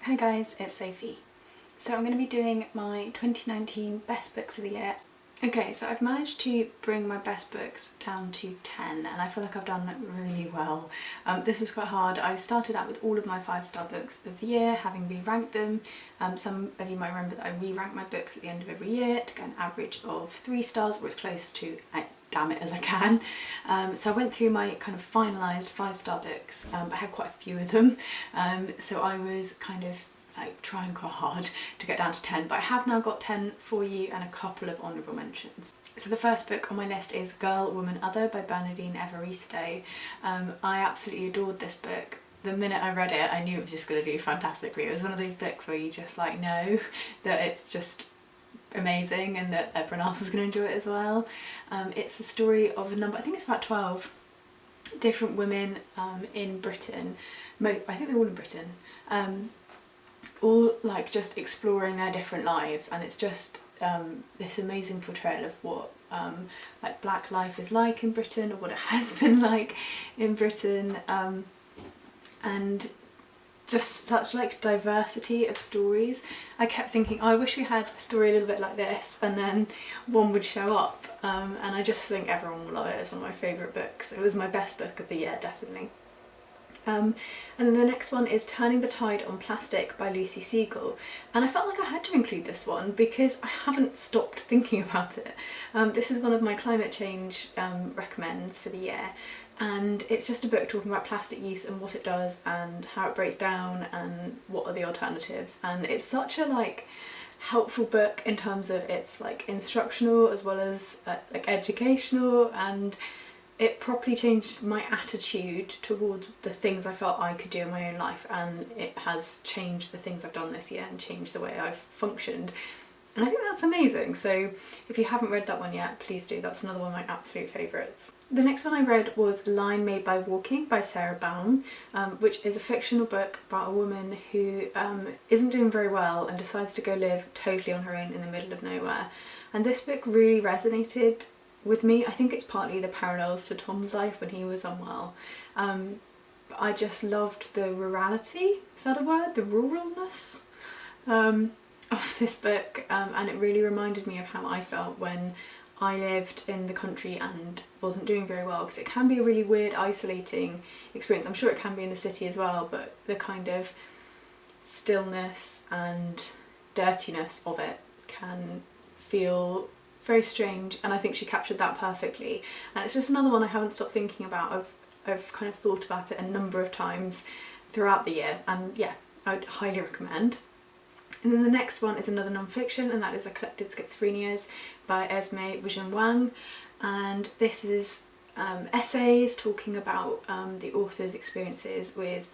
Hi guys, it's Sophie. So I'm going to be doing my 2019 best books of the year. Okay, so I've managed to bring my best books down to 10 and I feel like I've done really well. This was quite hard. I started out with all of my 5-star books of the year, having re-ranked them. Some of you might remember that I re-rank my books at the end of every year to get an average of 3 stars or as close to damn it as I can. So I went through my kind of finalised 5-star books. I had quite a few of them, so I was kind of like trying quite hard to get down to 10, but I have now got 10 for you and a couple of honourable mentions. So the first book on my list is Girl, Woman, Other by Bernadine Evaristo. I absolutely adored this book. The minute I read it I knew it was just going to do fantastically. It was one of those books where you just like know that it's just amazing and that everyone else is going to enjoy it as well. It's the story of a number, I think it's about 12 different women in Britain. I think they're all in Britain. All like just exploring their different lives, and it's just this amazing portrayal of what like black life is like in Britain, or what it has been like in Britain, and just such like diversity of stories. I kept thinking, oh, I wish we had a story a little bit like this and then one would show up, and I just think everyone will love it. It's one of my favourite books. It was my best book of the year, definitely. And then the next one is Turning the Tide on Plastic by Siegle, and I felt like I had to include this one because I haven't stopped thinking about it. This is one of my climate change recommends for the year, and it's just a book talking about plastic use and what it does and how it breaks down and what are the alternatives, and it's such a like helpful book in terms of it's like instructional as well as like educational, and it properly changed my attitude towards the things I felt I could do in my own life, and it has changed the things I've done this year and changed the way I've functioned, and I think that's amazing. So if you haven't read that one yet, please do. That's another one of my absolute favourites. The next one I read was Line Made by Walking by Sarah Baum, which is a fictional book about a woman who isn't doing very well and decides to go live totally on her own in the middle of nowhere, and this book really resonated with me. I think it's partly the parallels to Tom's life when he was unwell. I just loved the rurality, is that a word? The ruralness of this book, and it really reminded me of how I felt when I lived in the country and wasn't doing very well, because it can be a really weird, isolating experience. I'm sure it can be in the city as well, but the kind of stillness and dirtiness of it can feel very strange, and I think she captured that perfectly, and it's just another one I haven't stopped thinking about. I've kind of thought about it a number of times throughout the year, and yeah, I'd highly recommend. And then the next one is another non-fiction, and that is Eclectic Schizophrenia by Esme Wang, and this is essays talking about the author's experiences with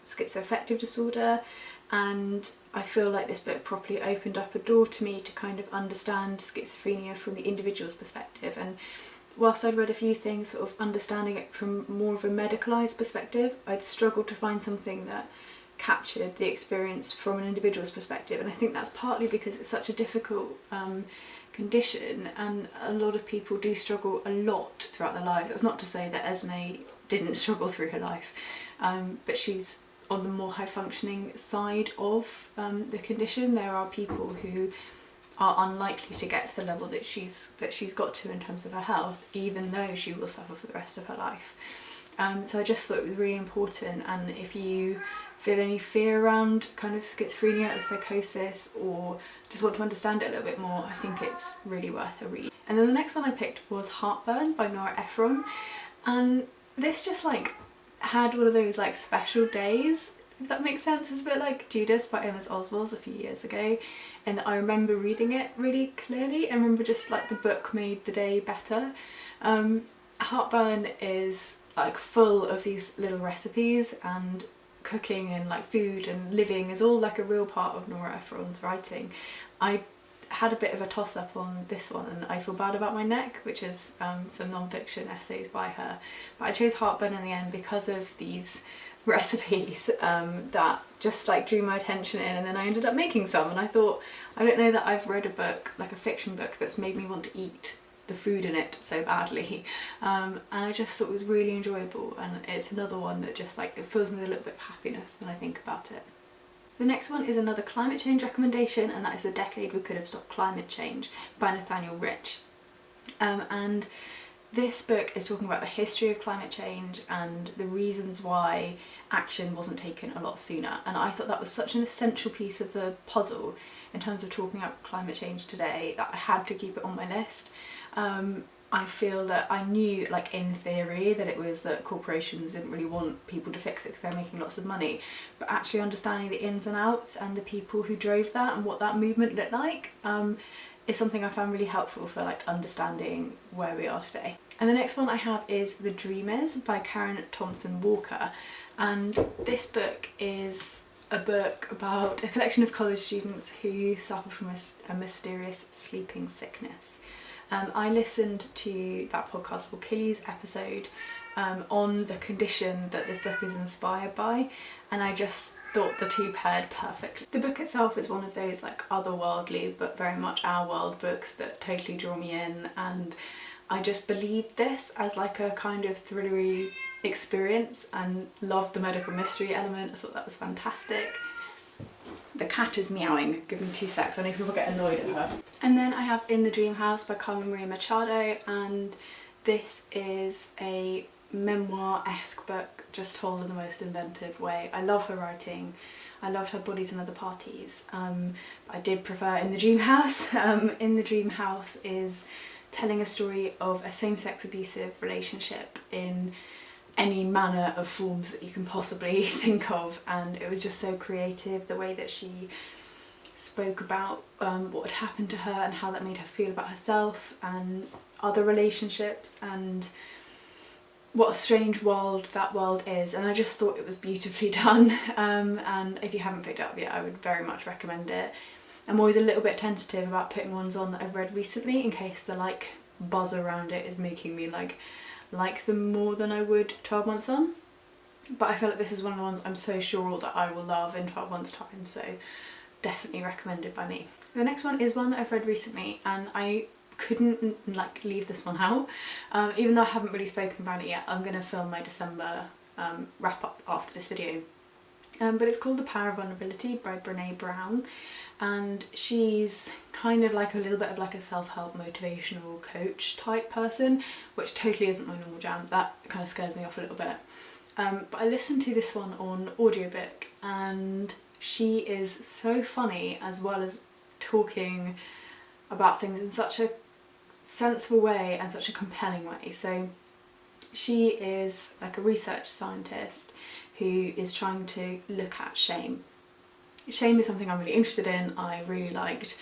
schizoaffective disorder, and I feel like this book properly opened up a door to me to kind of understand schizophrenia from the individual's perspective, and whilst I'd read a few things sort of understanding it from more of a medicalised perspective, I'd struggled to find something that captured the experience from an individual's perspective, and I think that's partly because it's such a difficult condition, and a lot of people do struggle a lot throughout their lives. That's not to say that Esme didn't struggle through her life, but she's on the more high functioning side of the condition. There are people who are unlikely to get to the level that she's got to in terms of her health, even though she will suffer for the rest of her life. So I just thought it was really important, and if you feel any fear around kind of schizophrenia or psychosis, or just want to understand it a little bit more, I think it's really worth a read. And then the next one I picked was Heartburn by Nora Ephron, and this just like had one of those like special days, if that makes sense. It's a bit like Judas by Emma Oswald a few years ago, and I remember reading it really clearly. I remember just like the book made the day better. Heartburn is like full of these little recipes, and cooking and like food and living is all like a real part of Nora Ephron's writing. I had a bit of a toss-up on this one, and I Feel Bad About My Neck, which is some non-fiction essays by her, but I chose Heartburn in the end because of these recipes that just like drew my attention in, and then I ended up making some, and I thought, I don't know that I've read a book, like a fiction book, that's made me want to eat the food in it so badly, and I just thought it was really enjoyable, and it's another one that just like, it fills me with a little bit of happiness when I think about it. The next one is another climate change recommendation, and that is The Decade We Could Have Stopped Climate Change by Nathaniel. And this book is talking about the history of climate change and the reasons why action wasn't taken a lot sooner. And I thought that was such an essential piece of the puzzle in terms of talking about climate change today that I had to keep it on my list. I feel that I knew, like in theory, that it was that corporations didn't really want people to fix it because they're making lots of money, but actually understanding the ins and outs and the people who drove that and what that movement looked like is something I found really helpful for like understanding where we are today. And the next one I have is The Dreamers by Karen Thompson Walker, and this book is a book about a collection of college students who suffer from a mysterious sleeping sickness. I listened to that podcast for Killy's episode on the condition that this book is inspired by, and I just thought the two paired perfectly. The book itself is one of those like otherworldly but very much our world books that totally draw me in, and I just believed this as like a kind of thrillery experience and loved the medical mystery element. I thought that was fantastic. The cat is meowing, give me 2 secs, I know people get annoyed at her. And then I have In the Dream House by Carmen Machado, and this is a memoir-esque book just told in the most inventive way. I love her writing, I loved her Bodies and Other Parties. I did prefer In the Dream House. In the Dream House is telling a story of a same-sex abusive relationship in any manner of forms that you can possibly think of, and it was just so creative, the way that she spoke about what had happened to her and how that made her feel about herself and other relationships, and what a strange world that world is. And I just thought it was beautifully done, and if you haven't picked it up yet, I would very much recommend it. I'm always a little bit tentative about putting ones on that I've read recently in case the like buzz around it is making me like them more than I would 12 months on, but I feel like this is one of the ones I'm so sure that I will love in 12 months time, so definitely recommended by me. The next one is one that I've read recently, and I couldn't like leave this one out, even though I haven't really spoken about it yet. I'm going to film my December wrap up after this video, but it's called The Power of Vulnerability by Brene, and she's kind of like a little bit of like a self-help motivational coach type person, which totally isn't my normal jam. That kind of scares me off a little bit, but I listened to this one on audiobook, and she is so funny as well as talking about things in such a sensible way and such a compelling way. So she is like a research scientist who is trying to look at shame. Shame is something I'm really interested in. I really liked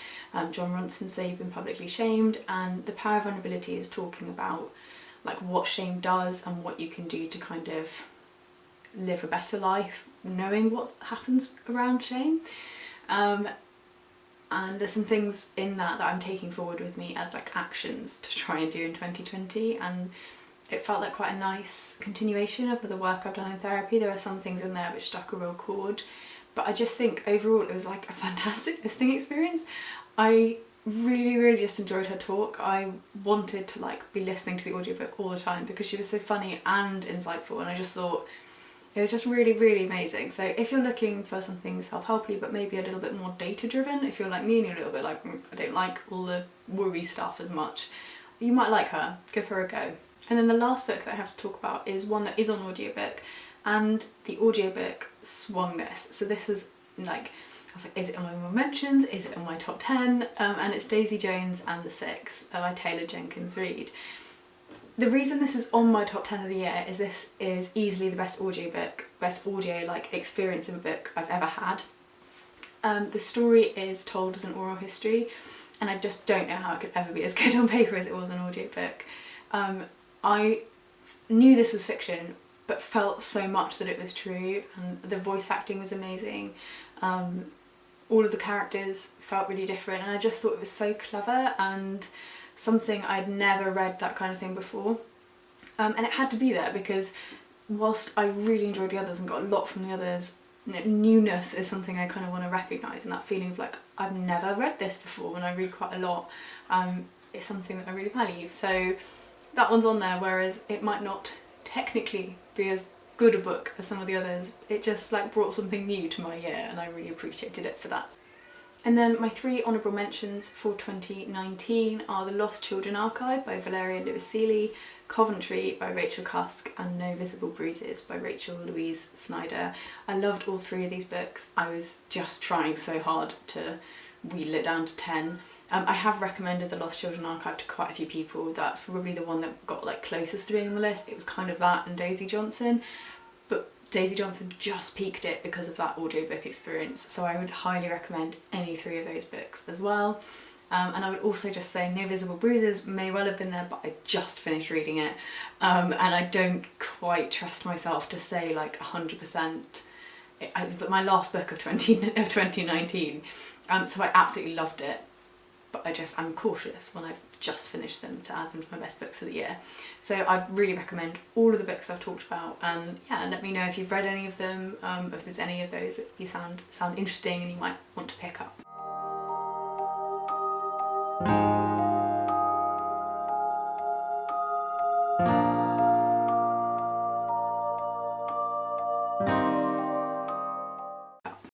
John Ronson's So You've Been Publicly Shamed, and The Power of Vulnerability is talking about like what shame does and what you can do to kind of live a better life knowing what happens around shame. And there's some things in that I'm taking forward with me as like actions to try and do in 2020, and it felt like quite a nice continuation of the work I've done in therapy. There are some things in there which struck a real chord, but I just think overall it was like a fantastic listening experience. I really just enjoyed her talk. I wanted to like be listening to the audiobook all the time because she was so funny and insightful, and I just thought it was just really amazing. So if you're looking for something self-helpy but maybe a little bit more data driven, if you're like me and you're a little bit like I don't like all the worry stuff as much, you might like her. Give her a go. And then the last book that I have to talk about is one that is on audiobook, and the audiobook swung this. So this was like, I was like, is it on my Honorary Mentions? Is it on my top 10? And it's Daisy Jones and the Six by Taylor Jenkins Reid. The reason this is on my top 10 of the year is this is easily the best audio like experience of a book I've ever had. The story is told as an oral history, and I just don't know how it could ever be as good on paper as it was an audiobook. I knew this was fiction, but felt so much that it was true, and the voice acting was amazing. All of the characters felt really different, and I just thought it was so clever and something I'd never read that kind of thing before. And it had to be there because whilst I really enjoyed the others and got a lot from the others, newness is something I kind of want to recognise, and that feeling of like I've never read this before when I read quite a lot is something that I really value. So that one's on there, whereas it might not technically be as good a book as some of the others. It just like brought something new to my year and I really appreciated it for that. And then my 3 honourable mentions for 2019 are The Lost Children Archive by Valeria Luiselli, Coventry by Rachel Cusk, and No Visible Bruises by Louise Synder. I loved all 3 of these books. I was just trying so hard to wheedle it down to 10. I have recommended The Lost Children Archive to quite a few people. That's probably the one that got like closest to being on the list. It was kind of that and Daisy Johnson, but Daisy Johnson just peaked it because of that audiobook experience, so I would highly recommend any 3 of those books as well. And I would also just say No Visible Bruises may well have been there, but I just finished reading it, and I don't quite trust myself to say like 100%. It was my last book of 2019, so I absolutely loved it, but I'm cautious when I've just finished them to add them to my best books of the year. So I really recommend all of the books I've talked about, and yeah, let me know if you've read any of them, if there's any of those that you sound interesting and you might want to pick up.